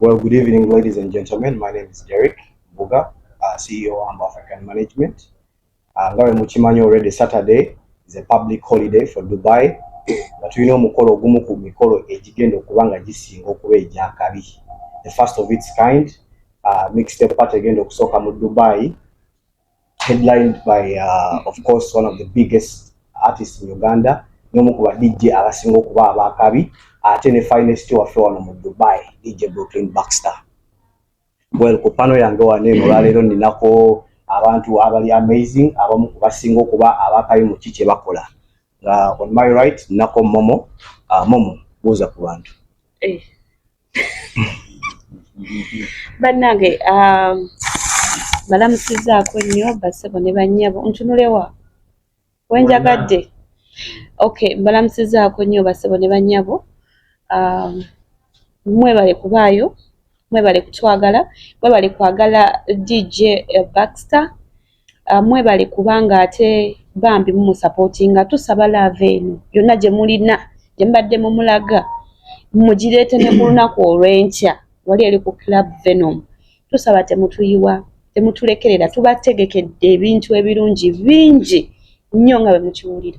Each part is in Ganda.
Well, good evening, ladies and gentlemen. My name is Derek Buga, CEO of African Management. Ngawe mukimanyi already Saturday is a public holiday for Dubai. But we know mukolo gumu ku mikolo egigenda okubanga gisinga okuba ejankabi. The first of its kind, mixtape party egenda okusoka mu Dubai, headlined by, of course, one of the biggest artists in Uganda. Nomu kuba DJ abasinga okuba abakabi. Ate ne finest waffe wano mu Dubai, DJ Brooklyn Baxter. Well, ku pano yange waneno laleero ninako abantu abali amazing, abamu kubasinga okuba abakabi mu kiki bakola. On my right, nako Momo. Momo, buuza ku bantu. Bannange, balamusizaako nnyo bassebo ne bannyabo ntunulewa wenjagadde. Okay, balamusizaako nnyo bassebo ne bannyabo. Mwebale kubaayo, mwebale kutwagala, mwebale kwagala DJ Baxter, mwebale kubanga ate bambi mu supportinga tusaba love eno yonna gye mulina gye mbadde mu mulaga mugireete ne ku lunaku olw'enkya wali eri ku club Venom. Tusaba temutuyiwa, temutulekerera, tubategekedde ebintu ebirungi bingi nnyo nga bwe mukiwulira.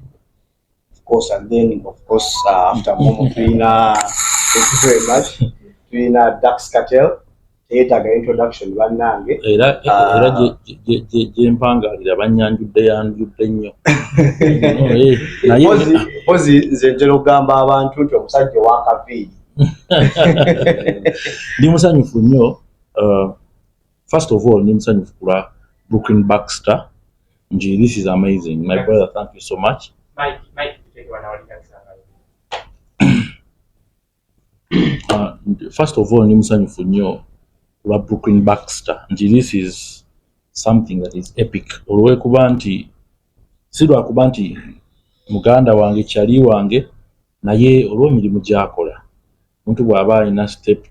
Of course, and then of course after Momo Twina, thank you very much. Twina Dax Kartel, yetaga introduction bannange. Era je mpangalira banyanjudde yanjudde nnyo. Pozi nze njera ogamba abantu nti omusajja wakaviiri. Ndi musanyufu nnyo. First of all, ndi musanyufu kula Brooklyn Baxter. Nji, this is amazing. My brother, thank you so much. Mike, take one hour. First of all, ndi musanyufu nnyo kula Brooklyn Baxter. Nji, this is something that is epic. Olwekuba nti silwakuba nti muganda wange kyali wange naye olw'emirimu gy'akola omuntu bw'aba alina step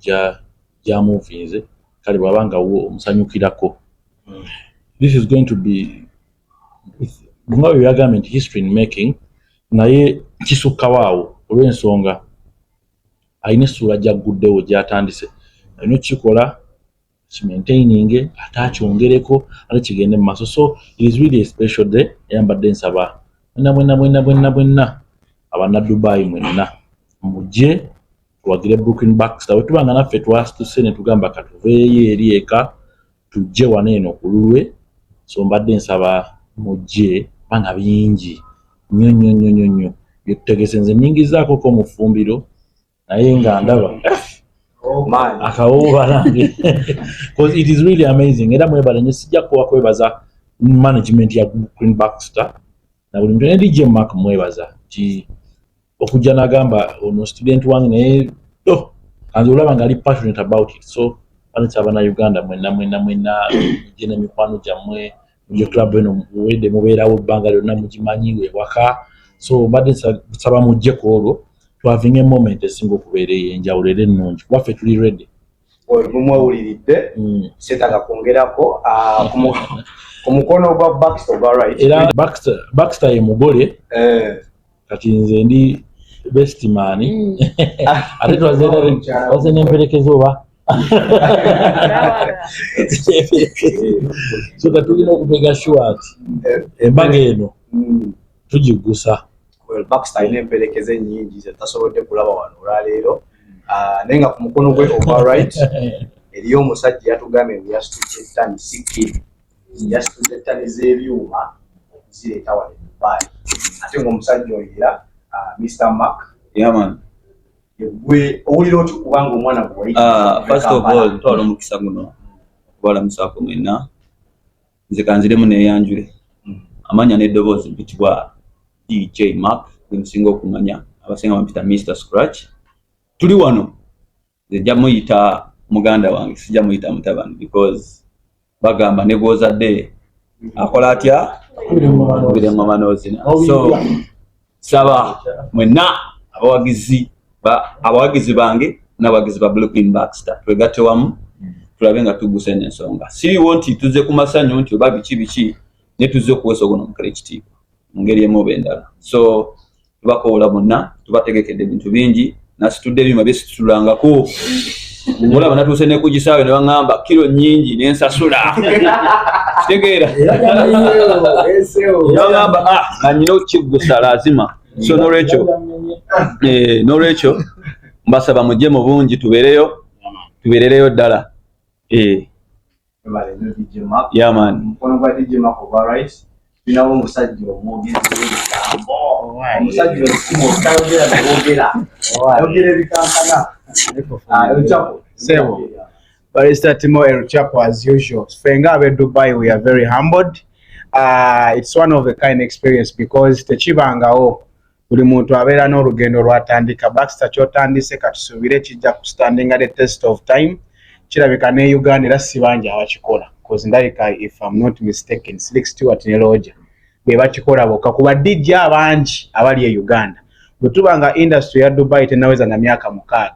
gya movinze kale bw'aba nga wo omusanyukirako. This is going to be bunga bwe byagambye nti history in making, naye kisukkawo awo olw'ensonga alina essuula gy'agguddewo gy'atandise, alina okukikola kimaintaining ate akyongereko ate kigende mu maaso. So it is really a special day. Eyambadde nsaba mwenna abana Dubai mwenna mujje tuwagire Brooklyn Baxter. Bwe tubanga naffe twasituse ne tugamba katuveeyo eri eka tujje wano eno ku lulwe. So mbadde nsaba mujje banga bingi nnyo bye tutegese. Nze nnyingizaako ko mu ffumbiro naye nga ndaba akawuba nange because it is really amazing. Era mwebale nnyo, sijja kuwa kwebaza management ya Brooklyn Baxter na buli muntu ne DJ Mark mwebaza nti okujja n'agamba ono student wange naye kanze olaba nga ali passionate about it. So bansaba na Uganda mwenna mujje n'emikwano gyammwe mujje club eno muwedde mubeerawo ebbanga lyonna mugimanyiwe waka. So mbadde nsaba mujjeko olwo having a moment esinga okubeera ey'enjawulo era ennungi kuba ffe tuli ready. Mumwewuliridde setaga kwongerako ku mukono gwa Baxter gwa right. Era Baxter ye mugole kati nze ndi best man ate twaze n'emperekeza oba so katulina okupega sure embaga eno tugigusa. Well, Baxter alina emperekeze nnyingi ze tasobodde kulaba wano olwaleero. Naye nga ku mukono gwe over right eriyo omusajja yatugambye nti yasitudde ettani sikiri, yasitudde ettani z'ebyuma okuzireeta wano e Dubai. Ate ng'omusajja oyo era Mr. Mark. Yeah, man. Gwe owulira otya kubanga omwana gwe wali? First of all, twala omukisa guno okubalamusaako mwenna. Nze kanziremu neeyanjule. Amanya n'eddoboozi mpitibwa DJ Mark, nsinga okumanya abasinga bampita Mr. Scratch. Tuli wano nzija muyita muganda wange, sijja muyita mutabani because bagamba ne gwozadde akola atya kubira ngoma n'ozina. So saba mwenna abawagizi bange n'abawagizi ba Brooklyn Baxter twegatte wamu tulabe nga tuguse n'ensonga. Siriwo nti tuze ku masanyu nti oba biki ne tuze okuweesa oguno mukale ekitiibwa mu ngeri emu oba endala. So tubakoola bonna tubategekedde ebintu bingi nasitudde ebyuma byesitulangako mulaba natuuse ne kugisaawe ne baŋŋamba kilo nnyingi n'ensasula kitegeera baŋŋamba nga nyina okukiggusa lazima so n'olwekyo mbasaba mujje mu bungi tubeerereyo ddala yaman Binawo omusajja omwogezi w'ebigambo omusajja osimu otayogera nebogera ayogera ebikankana Sebo. Barrister Timo El Chapo as usual. Fenga abe Dubai, we are very humbled. It's one of a kind experience because techibangawo buli muntu abeera n'olugendo lwatandika Baxter kyotandise katusubire kijja ku standing at the test of time kirabika ne Uganda era sibanja abakikola because ndalika if I'm not mistaken Slick Stewart ne Roger be bakikola boka kuba DJ abangi abali e Uganda butubanga industry ya Dubai tenaweza na miaka 6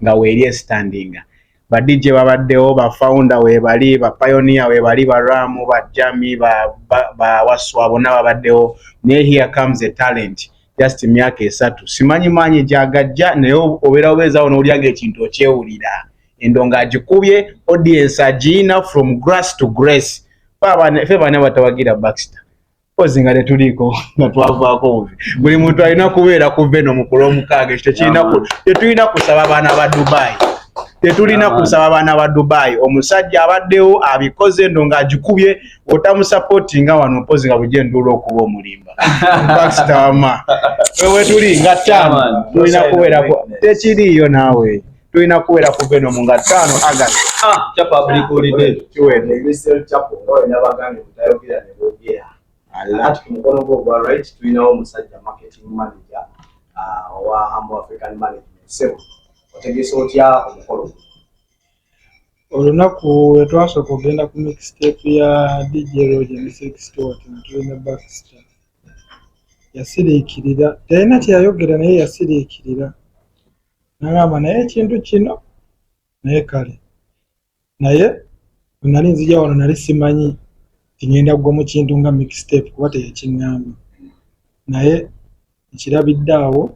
nga weerie standing ba DJ babaddewo ba founder we bali ba pioneer we bali ba Ramu ba Jami ba waswabo na babaddewo ne here comes a talent just miaka 3 simanyi manyi jagajja naye obera obeza ono oliaga ekintu okyewulira endonga agikubye audience agina from grass to grace bana batawagira Baxter pozinga letuliko nga twavaako buli muntu alina kubeera ku Venom mukolo omukaaga tetulina kusaba abaana ba Dubai tetulina kusaba abaana ba Dubai omusajja abaddewo abikoze endonga agikubye otamusupportinga wano pozinga bujje nduula okuba omulimba Baxter wama wewe tuli nga 5 tulina kubeerako tekiriyo naawe tulina kubeera ku Venom nga 5 August chapa public holiday kiwede Mr. Chapo ngawe nabagane kutayogera nebogera alati kumukono gwa right tulinawo omusajja marketing manager wa Humble African Management Sebo otegese otya omukolo olunaku etwasooka ogenda ku mixtape ya DJ Roger ne Slick Stewart tulina Baxter yasiriikirira talina kyeyayogera naye yasiriikirira nagamba naye ekintu kino naye kale naye nali nzija wano nali simanyi tingenda kugwa mu kintu nga mixtape kuba teyakiŋŋamba naye ekirabidde awo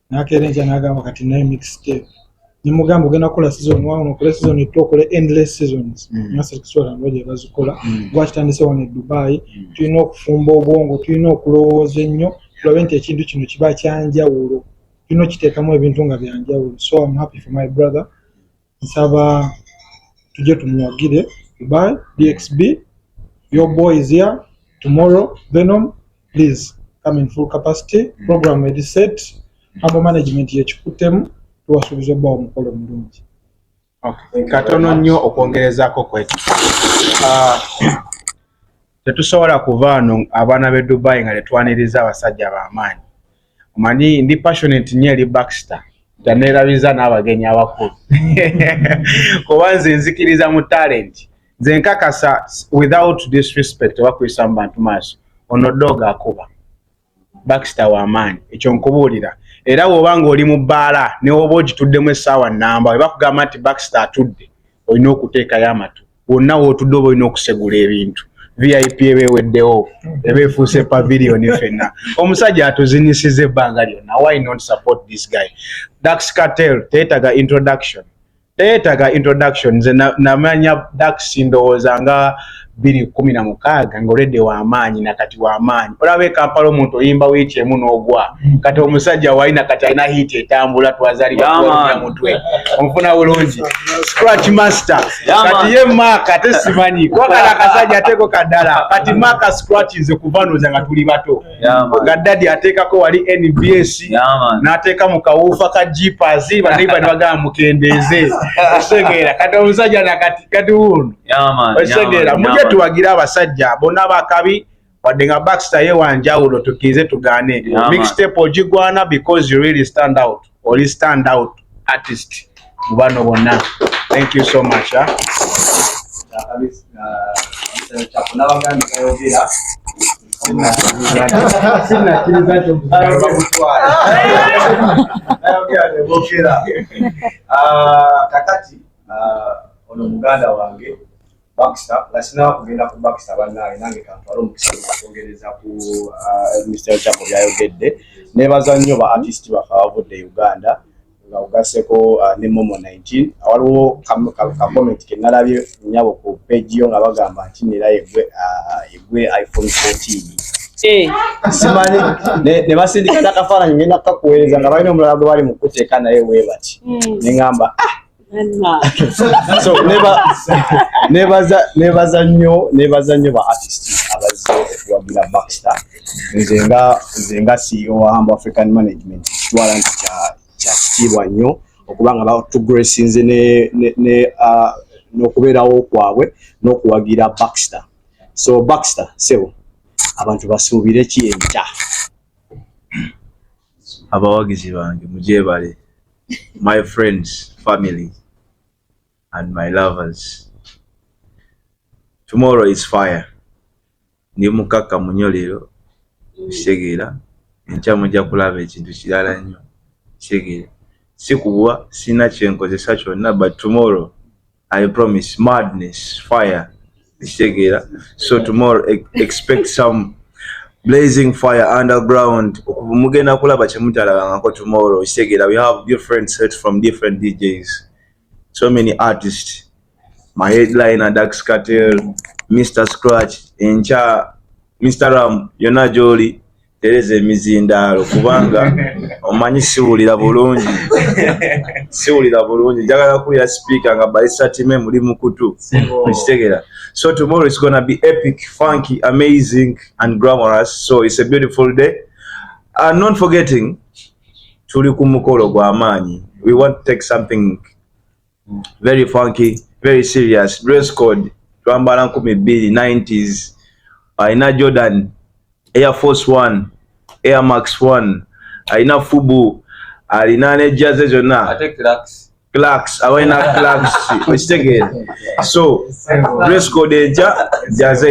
nakeerenja nagamba kati naye mixtape nimugamba ogenda kukola season 1 okole season 2 okole endless seasons nga sekiswala ndoje bazikola gwakitandise wano e Dubai tulina okufumba obwongo tulina okulowooza ennyo tulabe nti ekintu kino kiba kyanjawulo tulina okiteekamu ebintu nga byanjawulo so I'm happy for my brother nsaba tujje tumuwagire Dubai DXB your boy is here tomorrow Venom please come in full capacity program is set Humble Management yekikutemu tuwasuubiza obbawo omukolo mulungi katono nnyo okwongerezaako kwetu tetusobola kuvaano abaana b'e Dubai nga tetwaniriza abasajja b'amaanyi omanyi ndi passionate nnyo eri Baxter taneerabiza n'abagenyi abakulu kuba nze nzikiriza mu talent nze nkakasa without disrespect obakwisa mu bantu maaso ono dooga akuba Baxter w'amaanyi ekyo nkubuulira era bw'obanga oli mu bbaala ne woba ogituddemu essaawa nnamba we bakugamba nti Baxter atudde olina okuteekayo amatu wonna wootudde oba olina okusegula ebintu VIP ebeweddewo ebeefuuse pavilion fenna omusajja atuzinisiza ebbanga lyonna why not support this guy Dax Kartel teetaga introduction nze namanya Dax ndowooza nga 2016 ng'oledde w'amaanyi nakati w'amaanyi olaba e Kampala omuntu oyimba wiiki emu n'ogwa kati omusajja walina kati alina hiiti etambula twazaalibwa mutwe omufuna bulungi scratch master kati ye maaka tesimanyi kwakala akasajja ateeko kaddala kati maaka scratch nze kuvanuuza nga tuli bato gaddadi ateekako wali NBS n'ateeka mu kawuufa ka jeepers banaiba ne bagamba mukendeeze osegeera kati omusajja nakati wuno osegeera mujje tuwagira abasajja bonna bakabi wadde nga Baxter yewanjawulo tukize tugaane mixtape ogigwana because you really stand out oli stand out artist mu bano bonna thank you so much kakati ono muganda wange Baxter lasina kugenda ku Baxter bannaye nange kantwala omukisa okwongereza ku Mr. Chapo byayogedde nebaza nnyo ba artist baffe abavudde Uganda nga ugaseko ne Momo 19 waliwo ka comment ke nalabye nyabo ku page yo nga bagamba nti nera yegwe iPhone 14 simani ne basindika takafaananyi ngenda kakuweereza nga balina omulala gwe bali mu kuteeka naye weebati ne ngamba so nebaza nnyo ba artist abazze okuwagira Baxter nze nga CEO wa Humble African Management kitwala nti kya kitiibwa nnyo okuba nga batugracinze n'okubeerawo kwabwe n'okuwagira Baxter. So Baxter sebo abantu basuubire ki enkya? Abawagizi bange mujebale, my friends, family and my lovers. Tomorrow is fire. Ndi mukaka munyolero kitegeera enkya mujja kulaba ekintu kirala nnyo kitegeera sikubwa sina kyenkozesa kyonna, but tomorrow I promise madness, fire kitegeera. So tomorrow expect some blazing fire underground. Mugenda kulaba kyemutalabangako tomorrow kitegeera. We have different sets from different DJs, so many artists. My headliner Dax Kartel, Mr. Scratch, Encha, Mr. Ram, Yona Joli, Tereza Mizindalo, kubanga omanyi siwulira bulungi. Njagala kuya speaker nga balisa time muli mukutu kitegeera. So tomorrow is gonna be epic, funky, amazing and glamorous. So it's a beautiful day. And not forgetting tuli ku mukolo gwa amaanyi. We want to take something very funky, very serious. Dress code twambala 90s. Aina Jordan, Air Force One, Air Max One, aina Fubu, alina ne jazz zonna. Ate Clarks, awaina Clarks. Kitegeera. So dress code eja jazz.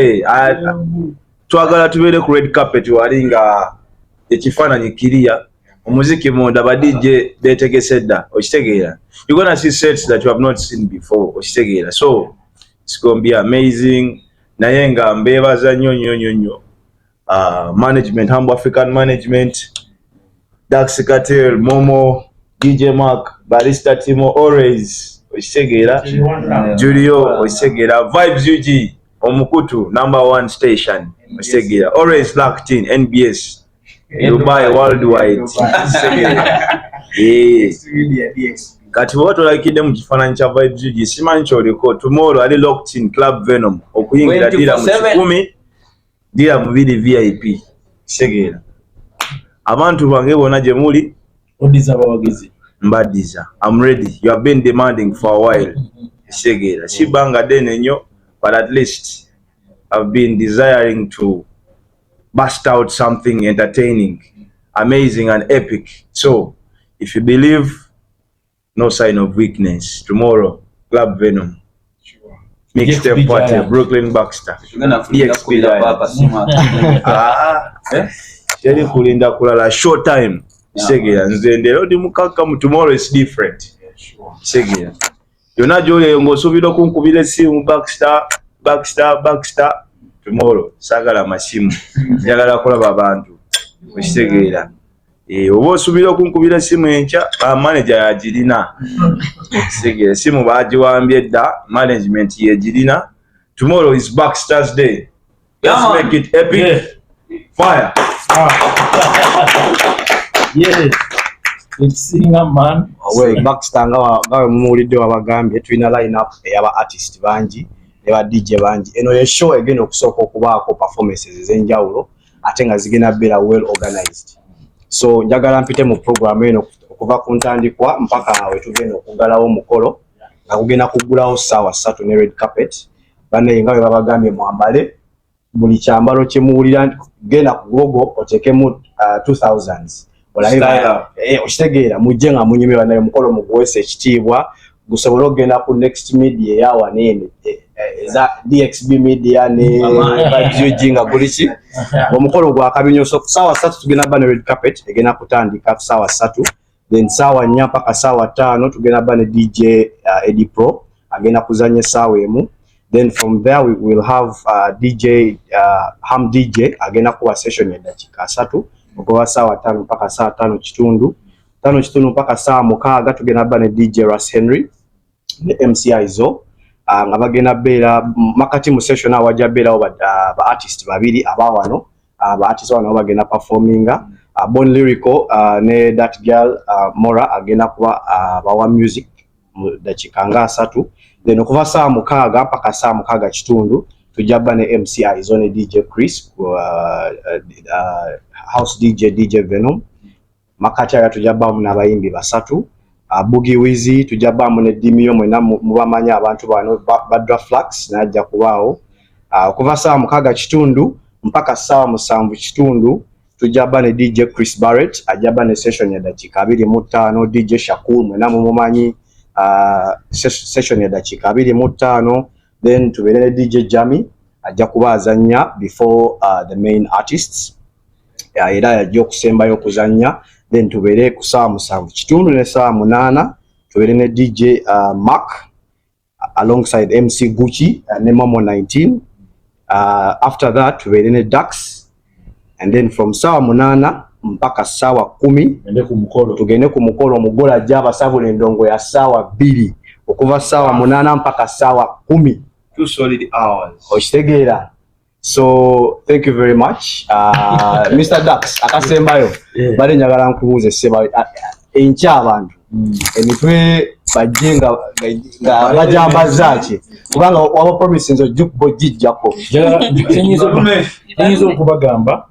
Twagala tubeere ku red carpet walinga ekifaananyi kiriya. Omuziki munda ba DJ betegesedda okitegeera. You're gonna see sets that you have not seen before okitegeera. So it's gonna be amazing. Naye nga mbeebaza nnyo management, Humble African Management, Dax Kartel, Momo, DJ Mark, Barista Timo, always okitegeera. Julio okitegeera. Vibes UG omukutu #1 station okitegeera. Always locked in NBS. Dubai worldwide. Kati watu lakide mu kifaananyi kya Vibes UG simanyi kyoliko. Tomorrow ali locked in Club Venom okuyingira Deira mu 10 Deira mu 2 VIP kitegeera. Abantu bange bona gye muli odiza abawagizi mbadiza. I'm ready. You have been demanding for a while kitegeera. Sibanga dene nnyo, but at least I've been desiring to bust out something entertaining, amazing and epic. So if you believe, no sign of weakness. Tomorrow Club Venom, mixtape party, Brooklyn Baxter, EXP teri kulinda kulala show time segera nze ndero ndi mukaka mu tomorrow is different segera. Yona jole ngosubira kunkubira simu Baxter tomorrow sagala masimu njagala kulaba abantu okitegeera. Oba osubira okunkubira simu enkya manager yagirina kitegeera. Simu bagiwambye dda, management yegirina. Tomorrow is Baxter's day. Let's make it epic. Fire. yes ekisinga man Baxter nga mumuwulidde wabagambye tulina line up ey'aba artist bangi eba DJ bangi. Eno ye show egenda okusooka okubaako performances ez'enjawulo ate nga zigenda beera well organized. So njagala mpite mu program eno okuva ku ntandikwa mpaka we tugenda okugalawo omukolo nga kugenda kuggulawo ssaawa 3 ne red carpet. Banne nga bwe babagambye mwambale buli kyambalo kye muwulira genda ku Google otekemu 2000s okitegeera mujje nga munyumirwa naye omukolo muguweesa ekitiibwa gusobole okugenda ku next media eyawa neene eza DXB media ne Vibes nga guliki omukolo gwa kabinyo. So ssaawa 3 tugenda ba ne red carpet egenda kutandika ssaawa 3, then ssaawa 4 mpaka ssaawa 5 tugenda ba ne DJ Eddie Pro agenda kuzanya ssaawa emu. Then from there we will have DJ Ham DJ agenda kuwa session ya dakika 3 okuva ssaawa 5 mpaka ssaawa 5 kitundu 5 kitundu mpaka saa 6 tugenda bba ne DJ Ras Henry ne MCI zo nga bagenda beera makati mu session awajja beerawo ba artist babiri abawano ba artist wano bagenda performinga Bon Lyrical ne That Girl Mora agenda kuba bawa music mu dakika nga 3 then okuva saa 6 mpaka saa 6 kitundu tujja bba ne MCI zo ne DJ Chris house DJ Venom makati aga tujja bba mu n'abayimbi basatu Boogie Wizzy tujja bba mu ne Dimio mwena mubamanya abantu bano Badra Flax najja kubaawo okuva saa 6 kitundu mpaka saa 7 kitundu tujja bba ne DJ Chris Barrett ajja bba ne session ya dakika 25 DJ Shakur mwena mumumanyi session ya dakika 25 then tubeere ne DJ Jamie ajja kuba azanya before the main artists era yajja okusembayo okuzanya then tubeere ku saa 7 kitundu ne saa 8 tubeere ne DJ Mark alongside MC Gucci ne Momo 19 after that tubeere ne Dax and then from saa 8 mpaka saa 10 tugende ku mukolo omugole ajja abasabula endongo ya saa 2 okuva saa 8 mpaka saa 10 2 solid hours okitegeera. So thank you very much Mr. Dax akasembayo bale njagala nkubuuze seba enkya abantu emitwe bajjenga nga bajambaza ki kubanga waba promises ojjukubo jijjako nyizo okubagamba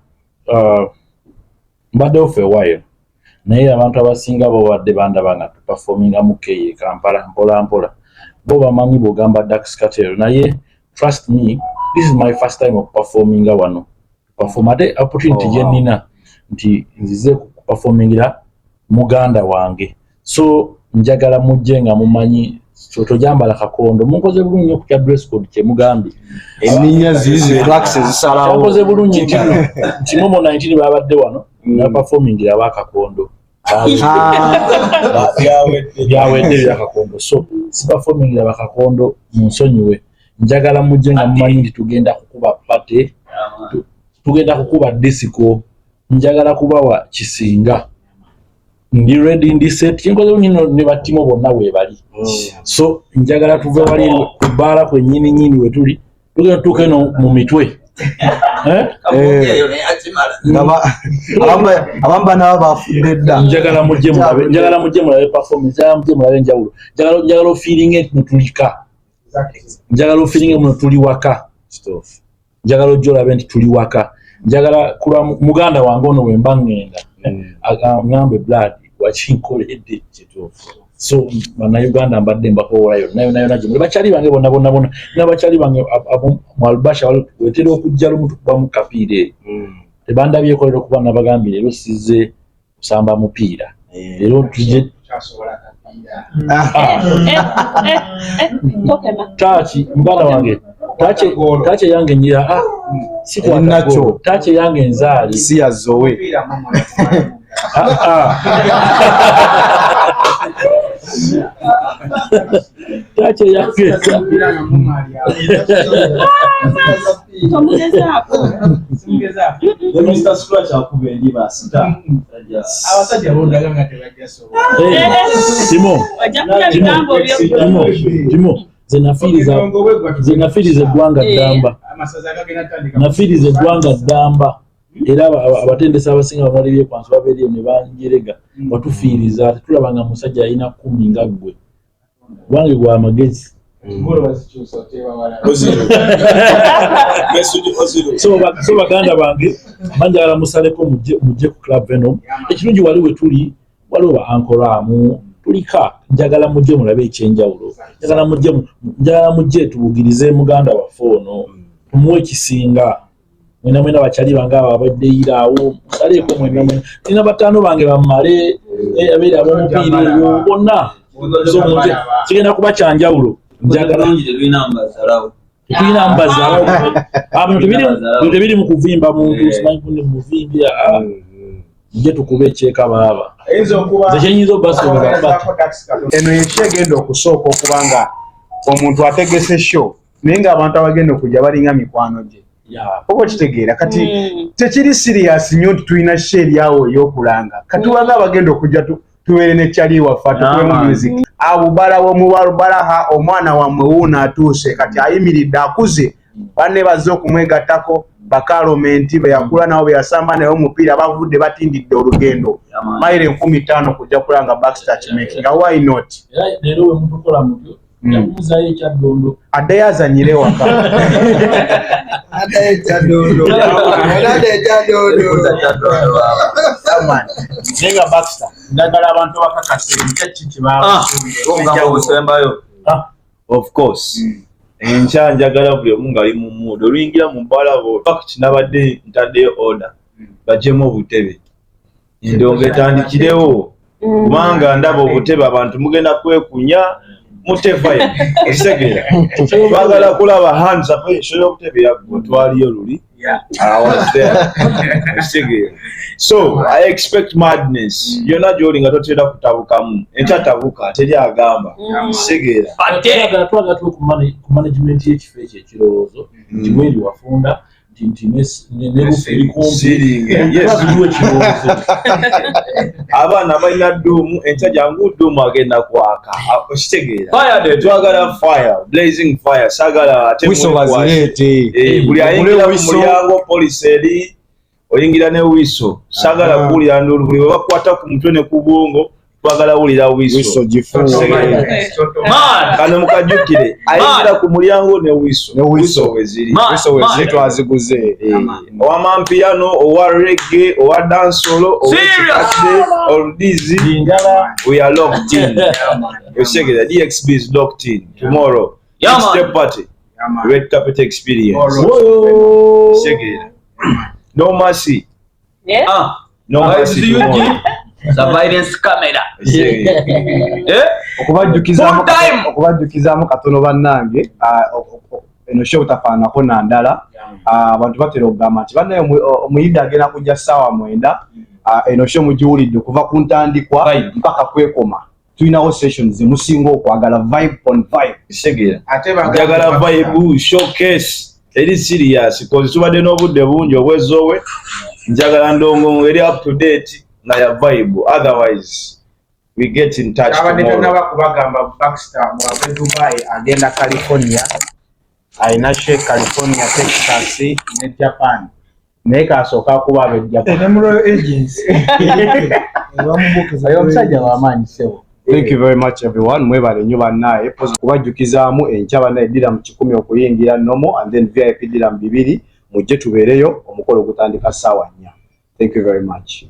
mbadde ofe while naye abantu abasinga bo wadde bandabanga performinga mu Keye Kampala mpola bo bamanyi bogamba Dax Kartel naye trust me this is my first time of performing wano perform ate opportunity jenina nti nzize performingira muganda wange so njagala mujjenga mumanyi tojambala kakondo munkoze bulungi okutya dress code kye mugambi eninya zizi relax zisalawo munkoze bulungi nti Momo 19 babadde wano na performingira bakakondo byawedde byakakondo so si performingira bakakondo munsonyiwe njagala mujjenga mumanyi nti tugenda kukuba pate tugenda kukuba disco njagala kubawa kisinga ndi ready ndi set kinkoze nyino ne batimo bonna we bali so njagala tuve wali kubala kwe nyini we tuli tugenda tukeno mu mitwe abamba nabo bafudde njagala mujje mulabe performance mujje mulabe njawulo njagala feeling mutulika njagala feeling muno tuli waka njagala ojolabe nti tuli waka njagala kula muganda wange ono wemba ngenda agambe blood wachinkoledde kituufu so bana Uganda mbadde mbakoolayo nayo naje bachali bange bonna n'abachali bange mu albasha wetera okujja lumuntu kuba mu kapiire tebandabye kolero kuba nabagambire lero size kusamba mupiira lero tuje tachi muganda wange tachi yange nyira siku nacho tachi yange nzali si yazowe tachi yange Mr. Scratch akubendi basita abasajja bondaga nga tebajjaso Timo zenafirize gwanga damba nafirize gwanga damba era abatendesa abasinga bamali bye kwanso baberiyo ne banjerega batufiiriza tulabanga musajja alina 10 nga gwe wange gwa magezi so baganda bange banjagala musaleko mujje ku club Venom ekirungi wali we tuli waliwo ba ankoramu tulika njagala mujje mulabe ekyenjawulo njagala mujje tubugirize muganda waffe ono tumuwe kisinga mwena bachali bange ababadde iraawo musaleko mwena nina batano bange bamale abeera abomupiira eyo bonna kigenda kuba kyanjawulo njagala tulina mbazalawo tebiri mu kuvimba muntu simanyi kunde muvimbya nje tukube ekyeka baaba zekyenyiza obasuubiza eno yekyegenda okusooka okubanga omuntu ategese show naye ng'abantu abagenda okujja balinga mikwano gye oba kitegeera kati tekiri serious nnyo nti tulina show eryawo ey'okulanga kati wanga abagenda okujja tubeere ne kyali waffe tukuwe mu music abubala w'omubalaha omwana wammwe wuuna atuuse kati ayimiridde akuze banne bazze okumwegattako bakalomenti be yakula nabo be yasamba naye omupiira bavudde batindidde olugendo mayiro 15 kujja kulanga Baxter kimekinga why not leero we mutukola mutyo yamuzayo ekyaddondo addeyo azanyire waka nenga Baxter ndagala abantu bakakase obusembayo of course enkya njagala buli omu ngaali mu mood oluyingira mu mbalabo fact nabadde ntaddeyo order bajjemu obutebe endongo etandikirewo kubanga ndaba obutebe abantu mugenda kwekunya mutevayo ekitegeera twagala kulaba hands up show y'obutebe yaggwa twaliyo luli I was there ekitegeera so I expect madness yonna gy'oli nga totera kutabukamu enkyatabuka teri agamba ekitegeera twagala tuwe ku management y'ekifo ekyo ekirowoozo nti mweri wafunda nti nebufu erikumpiiwe kirowoozo abaana balina dduumu enkya jangu dduumu agenda kwaka ekitegeera twagala fire blazing fire sagala buli ayingira mu mulyango polisi eri oyingira ne wiso sagala kuwulira ndulu buli webakwata ku mutwe ne ku bwongo twagala wulira wiso kano mukajjukire ayingira ku mulyango ne wiso weziri twaziguze owa mampiyano owa reggae owa dansolo owekikadde oldizi we are locked in ekitegeera DXB is locked in tomorrow step party red carpet experience ekitegeera no mercy no mercy tomorrow surveillance camera okubajjukizaamu katono bannange eno show tafaanako nandala abantu batera okugamba nti bannaye omuyidde agenda kujja ssaawa 9 eno show mugiwulidde okuva ku ntandikwa mpaka kwekoma tulinawo sessions zemusinga okwagala vibe on vibe kitegeera njagala vibe showcase eri serious cause tubadde n'obudde bungi obwezoowe njagala ndongo eri up to date na ya vibe otherwise we get in touch tomorrow kubagamba Baxter mu Dubai agenda California aina Sheikh California Texas ne Japan naye kasooka kuba abe Japan ne Royal Agency ayo omusajja w'amaanyi sewo. Thank you very much everyone. Mwebale nnyo bannaye kubajjukizaamu enkya bannaye ddira mu 10 okuyingira nomo and then VIP ddira mu 2 mujje tubeereyo omukolo gutandika ssaawa 4. Thank you very much.